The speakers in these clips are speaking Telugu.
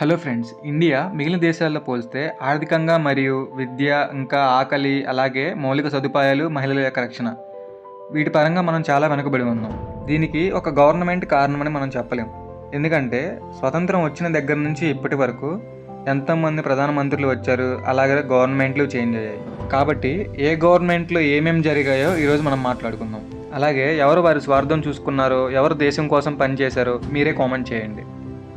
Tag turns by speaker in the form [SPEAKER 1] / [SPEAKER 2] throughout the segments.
[SPEAKER 1] హలో ఫ్రెండ్స్, ఇండియా మిగిలిన దేశాల్లో పోలిస్తే ఆర్థికంగా మరియు విద్య, ఇంకా ఆకలి, అలాగే మౌలిక సదుపాయాలు, మహిళల యొక్క రక్షణ వీటి పరంగా మనం చాలా వెనుకబడి ఉన్నాం. దీనికి ఒక గవర్నమెంట్ కారణమని మనం చెప్పలేం. ఎందుకంటే స్వతంత్రం వచ్చిన దగ్గర నుంచి ఇప్పటి వరకు ఎంతోమంది ప్రధానమంత్రులు వచ్చారు, అలాగే గవర్నమెంట్లు చేంజ్ అయ్యాయి. కాబట్టి ఏ గవర్నమెంట్లో ఏమేమి జరిగాయో ఈరోజు మనం మాట్లాడుకుందాం. అలాగే ఎవరు వారి స్వార్థం చూసుకున్నారో, ఎవరు దేశం కోసం పనిచేశారో మీరే కామెంట్ చేయండి.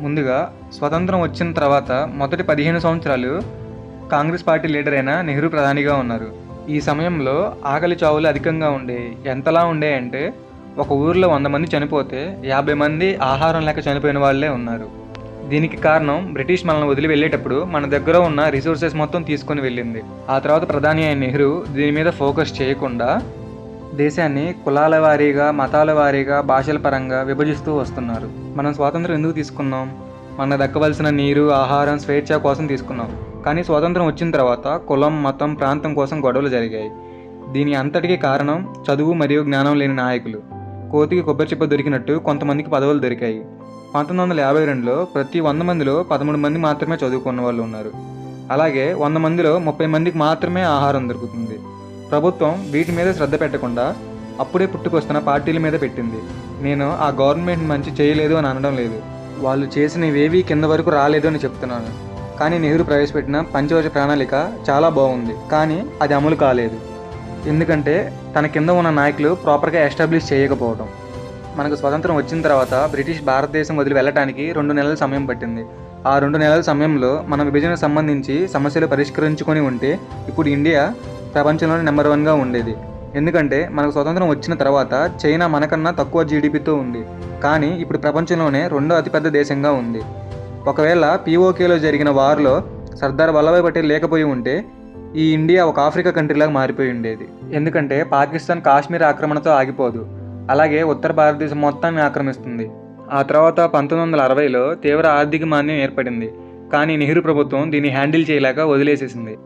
[SPEAKER 1] ముందుగా స్వతంత్రం వచ్చిన తర్వాత మొదటి 15 సంవత్సరాలు కాంగ్రెస్ పార్టీ లీడర్ అయిన నెహ్రూ ప్రధానిగా ఉన్నారు. ఈ సమయంలో ఆకలి చావులు అధికంగా ఉండేవి. ఎంతలా ఉండేయంటే ఒక ఊరిలో 100 మంది చనిపోతే 50 మంది ఆహారం లేక చనిపోయిన వాళ్ళే ఉన్నారు. దీనికి కారణం బ్రిటిష్ మనల్ని వదిలి వెళ్ళేటప్పుడు మన దగ్గర ఉన్న రిసోర్సెస్ మొత్తం తీసుకొని వెళ్ళింది. ఆ తర్వాత ప్రధాని అయిన నెహ్రూ దీని మీద ఫోకస్ చేయకుండా దేశాన్ని కులాల వారీగా, మతాల వారీగా, భాషల పరంగా విభజిస్తూ వస్తున్నారు. మనం స్వాతంత్రం ఎందుకు తీసుకున్నాం? మనకు దక్కవలసిన నీరు, ఆహారం, స్వేచ్ఛ కోసం తీసుకున్నాం. కానీ స్వాతంత్రం వచ్చిన తర్వాత కులం, మతం, ప్రాంతం కోసం గొడవలు జరిగాయి. దీని అంతటికీ కారణం చదువు మరియు జ్ఞానం లేని నాయకులు. కోతికి కొబ్బరి చిప్ప దొరికినట్టు కొంతమందికి పదవులు దొరికాయి. 1952లో ప్రతి 100 మందిలో 13 మంది మాత్రమే చదువుకున్న వాళ్ళు ఉన్నారు. అలాగే 100 మందిలో 30 మందికి మాత్రమే ఆహారం దొరుకుతుంది. ప్రభుత్వం వీటి మీద శ్రద్ధ పెట్టకుండా అప్పుడే పుట్టుకొస్తున్న పార్టీల మీద పెట్టింది. నేను ఆ గవర్నమెంట్ మంచి చేయలేదు అని అనడం లేదు. వాళ్ళు చేసినవేవీ కింద వరకు రాలేదు అని చెప్తున్నాను. కానీ నెహ్రూ ప్రవేశపెట్టిన పంచవర్ష ప్రణాళిక చాలా బాగుంది, కానీ అది అమలు కాలేదు. ఎందుకంటే తన కింద ఉన్న నాయకులు ప్రాపర్గా ఎస్టాబ్లిష్ చేయకపోవడం. మనకు స్వతంత్రం వచ్చిన తర్వాత బ్రిటిష్ భారతదేశం వదిలి వెళ్ళటానికి 2 నెలల సమయం పట్టింది. ఆ 2 నెలల సమయంలో మన విభజనకు సంబంధించి సమస్యలు పరిష్కరించుకొని ఉంటే ఇప్పుడు ఇండియా ప్రపంచంలోనే నెంబర్ 1గా ఉండేది. ఎందుకంటే మనకు స్వతంత్రం వచ్చిన తర్వాత చైనా మనకన్నా తక్కువ జీడిపితో ఉంది, కానీ ఇప్పుడు ప్రపంచంలోనే 2వ అతిపెద్ద దేశంగా ఉంది. ఒకవేళ పీఓకేలో జరిగిన వార్లో సర్దార్ వల్లభాయ్ పటేల్ లేకపోయి ఉంటే ఈ ఇండియా ఒక ఆఫ్రికా కంట్రీలాగా మారిపోయి ఉండేది. ఎందుకంటే పాకిస్తాన్ కాశ్మీర్ ఆక్రమణతో ఆగిపోదు, అలాగే ఉత్తర భారతదేశం మొత్తాన్ని ఆక్రమిస్తుంది. ఆ తర్వాత 1960లో తీవ్ర ఆర్థిక మాంద్యం ఏర్పడింది, కానీ నెహ్రూ ప్రభుత్వం దీన్ని హ్యాండిల్ చేయలేక వదిలేసేసింది.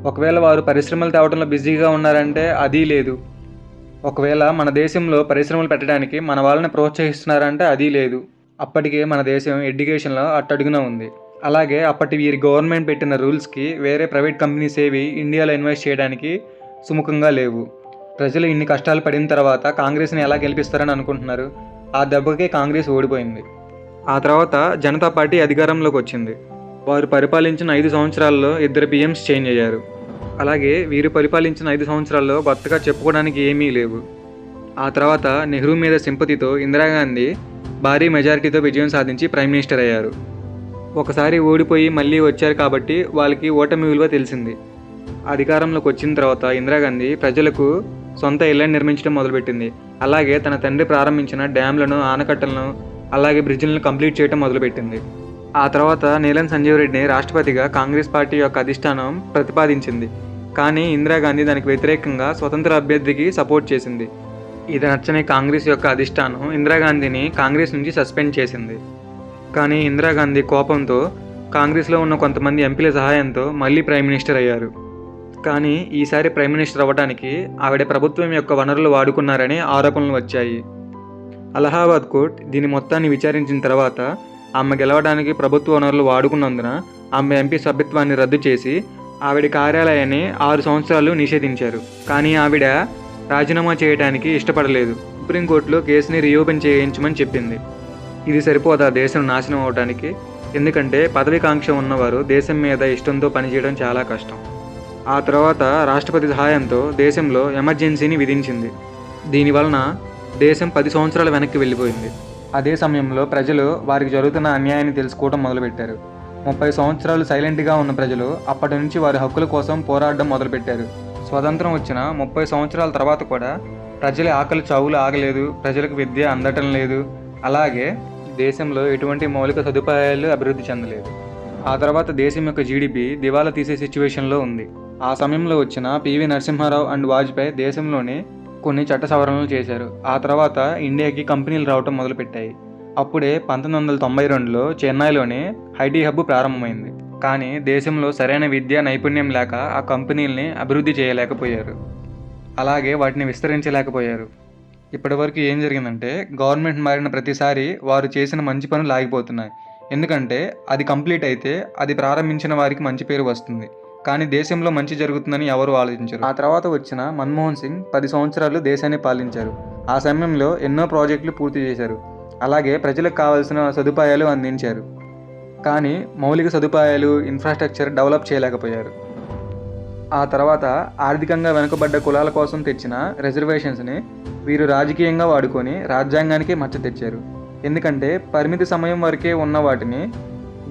[SPEAKER 1] ఒకవేళ వారు పరిశ్రమలు తేవడంలో బిజీగా ఉన్నారంటే అది లేదు. ఒకవేళ మన దేశంలో పరిశ్రమలు పెట్టడానికి మన వాళ్ళని ప్రోత్సహిస్తున్నారంటే అది లేదు. అప్పటికే మన దేశం ఎడ్యుకేషన్లో అట్టడుగున ఉంది. అలాగే అప్పటి వీరి గవర్నమెంట్ పెట్టిన రూల్స్కి వేరే ప్రైవేట్ కంపెనీస్ ఏవి ఇండియాలో ఇన్వెస్ట్ చేయడానికి సుముఖంగా లేవు. ప్రజలు ఇన్ని కష్టాలు పడిన తర్వాత కాంగ్రెస్ని ఎలా గెలిపిస్తారని అనుకుంటున్నారు? ఆ దెబ్బకే కాంగ్రెస్ ఓడిపోయింది. ఆ తర్వాత జనతా పార్టీ అధికారంలోకి వచ్చింది. వారు పరిపాలించిన 5 సంవత్సరాల్లో 2 PMs చేంజ్ అయ్యారు. అలాగే వీరు పరిపాలించిన 5 సంవత్సరాల్లో కొత్తగా చెప్పుకోవడానికి ఏమీ లేవు. ఆ తర్వాత నెహ్రూ మీద సింపతితో ఇందిరాగాంధీ భారీ మెజారిటీతో విజయం సాధించి ప్రైమ్ మినిస్టర్ అయ్యారు. ఒకసారి ఓడిపోయి మళ్ళీ వచ్చారు కాబట్టి వాళ్ళకి ఓటమి విలువ తెలిసింది. అధికారంలోకి వచ్చిన తర్వాత ఇందిరాగాంధీ ప్రజలకు సొంత ఇళ్లను నిర్మించడం మొదలుపెట్టింది. అలాగే తన తండ్రి ప్రారంభించిన డ్యామ్లను, ఆనకట్టలను, అలాగే బ్రిడ్జిలను కంప్లీట్ చేయడం మొదలుపెట్టింది. ఆ తర్వాత నీలం సంజీవ్ రెడ్డిని రాష్ట్రపతిగా కాంగ్రెస్ పార్టీ యొక్క అధిష్టానం ప్రతిపాదించింది. కానీ ఇందిరాగాంధీ దానికి వ్యతిరేకంగా స్వతంత్ర అభ్యర్థికి సపోర్ట్ చేసింది. ఇది నచ్చని కాంగ్రెస్ యొక్క అధిష్టానం ఇందిరాగాంధీని కాంగ్రెస్ నుంచి సస్పెండ్ చేసింది. కానీ ఇందిరాగాంధీ కోపంతో కాంగ్రెస్లో ఉన్న కొంతమంది ఎంపీల సహాయంతో మళ్ళీ ప్రైమ్ మినిస్టర్ అయ్యారు. కానీ ఈసారి ప్రైమ్ మినిస్టర్ అవ్వడానికి ఆవిడ ప్రభుత్వం యొక్క వనరులు వాడుకున్నారని ఆరోపణలు వచ్చాయి. అలహాబాద్ కోర్టు దీని మొత్తాన్ని విచారించిన తర్వాత ఆమె గెలవడానికి ప్రభుత్వ వనరులు వాడుకున్నందున ఆమె ఎంపీ సభ్యత్వాన్ని రద్దు చేసి ఆవిడ కార్యాలయాన్ని 6 సంవత్సరాలు నిషేధించారు. కానీ ఆవిడ రాజీనామా చేయడానికి ఇష్టపడలేదు. సుప్రీంకోర్టులో కేసుని రీఓపెన్ చేయించమని చెప్పింది. ఇది సరిపోదా దేశం నాశనం అవడానికి? ఎందుకంటే పదవికాంక్ష ఉన్నవారు దేశం మీద ఇష్టంతో పనిచేయడం చాలా కష్టం. ఆ తర్వాత రాష్ట్రపతి సహాయంతో దేశంలో ఎమర్జెన్సీని విధించింది. దీనివలన దేశం 10 సంవత్సరాల వెనక్కి వెళ్ళిపోయింది. అదే సమయంలో ప్రజలు వారికి జరుగుతున్న అన్యాయాన్ని తెలుసుకోవడం మొదలుపెట్టారు. 30 సంవత్సరాలు సైలెంట్గా ఉన్న ప్రజలు అప్పటి నుంచి వారి హక్కుల కోసం పోరాడడం మొదలుపెట్టారు. స్వతంత్రం వచ్చిన 30 సంవత్సరాల తర్వాత కూడా ప్రజల ఆకలి చావులు ఆగలేదు, ప్రజలకు విద్య అందటం లేదు, అలాగే దేశంలో ఎటువంటి మౌలిక సదుపాయాలు అభివృద్ధి చెందలేదు. ఆ తర్వాత దేశం యొక్క జీడిపి దివాలా తీసే సిచ్యువేషన్లో ఉంది. ఆ సమయంలో వచ్చిన పివి నరసింహారావు అండ్ వాజ్పేయి దేశంలోనే కొన్ని చట్ట సవరణలు చేశారు. ఆ తర్వాత ఇండియాకి కంపెనీలు రావటం మొదలుపెట్టాయి. అప్పుడే 1992లో చెన్నైలోనే ఐటీ హబ్ ప్రారంభమైంది. కానీ దేశంలో సరైన విద్య నైపుణ్యం లేక ఆ కంపెనీలని అభివృద్ధి చేయలేకపోయారు, అలాగే వాటిని విస్తరించలేకపోయారు. ఇప్పటివరకు ఏం జరిగిందంటే గవర్నమెంట్ మారిన ప్రతిసారి వారు చేసిన మంచి పనులు ఆగిపోతున్నాయి. ఎందుకంటే అది కంప్లీట్ అయితే అది ప్రారంభించిన వారికి మంచి పేరు వస్తుంది. కానీ దేశంలో మంచి జరుగుతుందని ఎవరు ఆలోచించరు. ఆ తర్వాత వచ్చిన మన్మోహన్ సింగ్ 10 సంవత్సరాలు దేశాన్ని పాలించారు. ఆ సమయంలో ఎన్నో ప్రాజెక్టులు పూర్తి చేశారు. అలాగే ప్రజలకు కావాల్సిన సదుపాయాలు అందించారు. కానీ మౌలిక సదుపాయాలు, ఇన్ఫ్రాస్ట్రక్చర్ డెవలప్ చేయలేకపోయారు. ఆ తర్వాత ఆర్థికంగా వెనుకబడ్డ కులాల కోసం తెచ్చిన రిజర్వేషన్స్ని వీరు రాజకీయంగా వాడుకొని రాజ్యాంగానికి మచ్చ తెచ్చారు. ఎందుకంటే పరిమిత సమయం వరకే ఉన్న వాటిని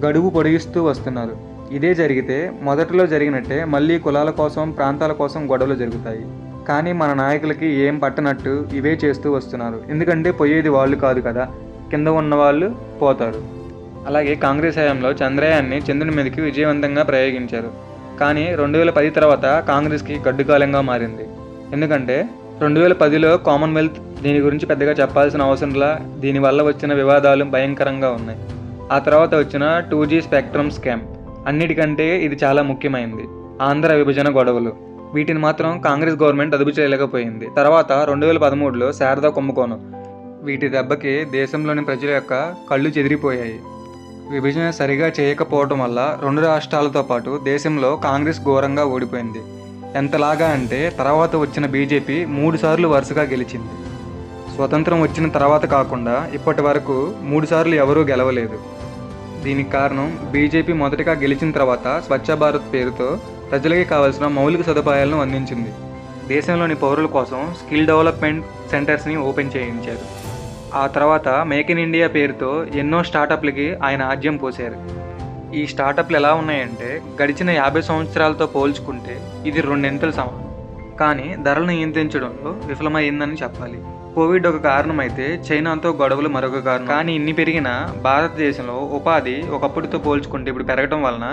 [SPEAKER 1] గడువు పొడిగిస్తూ వస్తున్నారు. ఇదే జరిగితే మొదట్లో జరిగినట్టే మళ్ళీ కులాల కోసం, ప్రాంతాల కోసం గొడవలు జరుగుతాయి. కానీ మన నాయకులకి ఏం పట్టనట్టు ఇవే చేస్తూ వస్తున్నారు. ఎందుకంటే పోయేది వాళ్ళు కాదు కదా, కింద ఉన్న వాళ్ళు పోతారు. అలాగే కాంగ్రెస్ హయాంలో చంద్రయాన్ని చంద్రుని మీదకి విజయవంతంగా ప్రయోగించారు. కానీ 2010 తర్వాత కాంగ్రెస్కి గడ్డుకాలంగా మారింది. ఎందుకంటే 2010లో కామన్వెల్త్ దీని గురించి పెద్దగా చెప్పాల్సిన అవసరంలా, దీనివల్ల వచ్చిన వివాదాలు భయంకరంగా ఉన్నాయి. ఆ తర్వాత వచ్చిన 2G స్పెక్ట్రమ్ స్కామ్, అన్నిటికంటే ఇది చాలా ముఖ్యమైనది. ఆంధ్ర విభజన గొడవలు, వీటిని మాత్రం కాంగ్రెస్ గవర్నమెంట్ అదుపు చేయలేకపోయింది. తర్వాత 2013లో శారదా కుంభకోణం, వీటి దెబ్బకి దేశంలోని ప్రజల యొక్క కళ్ళు చెదిరిపోయాయి. విభజన సరిగా చేయకపోవడం వల్ల 2 రాష్ట్రాలతో పాటు దేశంలో కాంగ్రెస్ ఘోరంగా ఓడిపోయింది. ఎంతలాగా అంటే తర్వాత వచ్చిన బీజేపీ 3 సార్లు వరుసగా గెలిచింది. స్వతంత్రం వచ్చిన తర్వాత కాకుండా ఇప్పటి వరకు 3 సార్లు ఎవరూ గెలవలేదు. దీనికి కారణం బీజేపీ మొదటగా గెలిచిన తర్వాత స్వచ్ఛ భారత్ పేరుతో ప్రజలకి కావాల్సిన మౌలిక సదుపాయాలను అందించింది. దేశంలోని పౌరుల కోసం స్కిల్ డెవలప్మెంట్ సెంటర్స్ని ఓపెన్ చేయించారు. ఆ తర్వాత మేక్ ఇన్ ఇండియా పేరుతో ఎన్నో స్టార్టప్లకి ఆయన ఆజ్యం పోశారు. ఈ స్టార్టప్లు ఎలా ఉన్నాయంటే గడిచిన 50 సంవత్సరాలతో పోల్చుకుంటే ఇది 2 ఇంతలు సమానం. కానీ ధరలను నియంత్రించడంలో విఫలమైందని చెప్పాలి. కోవిడ్ ఒక కారణం అయితే చైనాతో గొడవలు మరొక కారణం. కానీ ఇన్ని పెరిగినా భారతదేశంలో ఉపాధి ఒకప్పుడుతో పోల్చుకుంటే ఇప్పుడు పెరగడం వలన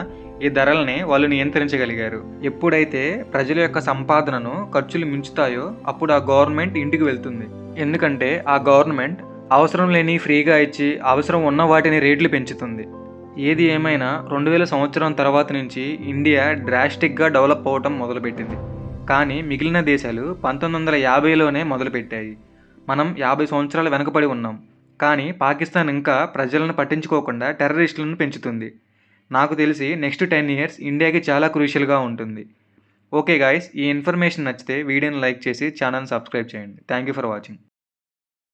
[SPEAKER 1] ఈ ధరల్ని వాళ్ళు నియంత్రించగలిగారు. ఎప్పుడైతే ప్రజల యొక్క సంపాదనను ఖర్చులు మించుతాయో అప్పుడు ఆ గవర్నమెంట్ ఇంటికి వెళ్తుంది. ఎందుకంటే ఆ గవర్నమెంట్ అవసరం లేని ఫ్రీగా ఇచ్చి అవసరం ఉన్న వాటిని రేట్లు పెంచుతుంది. ఏది ఏమైనా 2000 సంవత్సరం తర్వాత నుంచి ఇండియా డ్రాస్టిక్గా డెవలప్ అవ్వటం మొదలుపెట్టింది. కానీ మిగిలిన దేశాలు 1950లోనే మొదలుపెట్టాయి. మనం 50 సంవత్సరాలు వెనకబడి ఉన్నాం. కానీ పాకిస్తాన్ ఇంకా ప్రజలను పట్టించుకోకుండా టెర్రరిస్టులను పెంచుతుంది. నాకు తెలిసి నెక్స్ట్ 10 years ఇండియాకి చాలా క్రూషియల్గా ఉంటుంది. ఓకే గాయ్స్, ఈ ఇన్ఫర్మేషన్ నచ్చితే వీడియోని లైక్ చేసి ఛానల్ని సబ్స్క్రైబ్ చేయండి. Thank you for watching.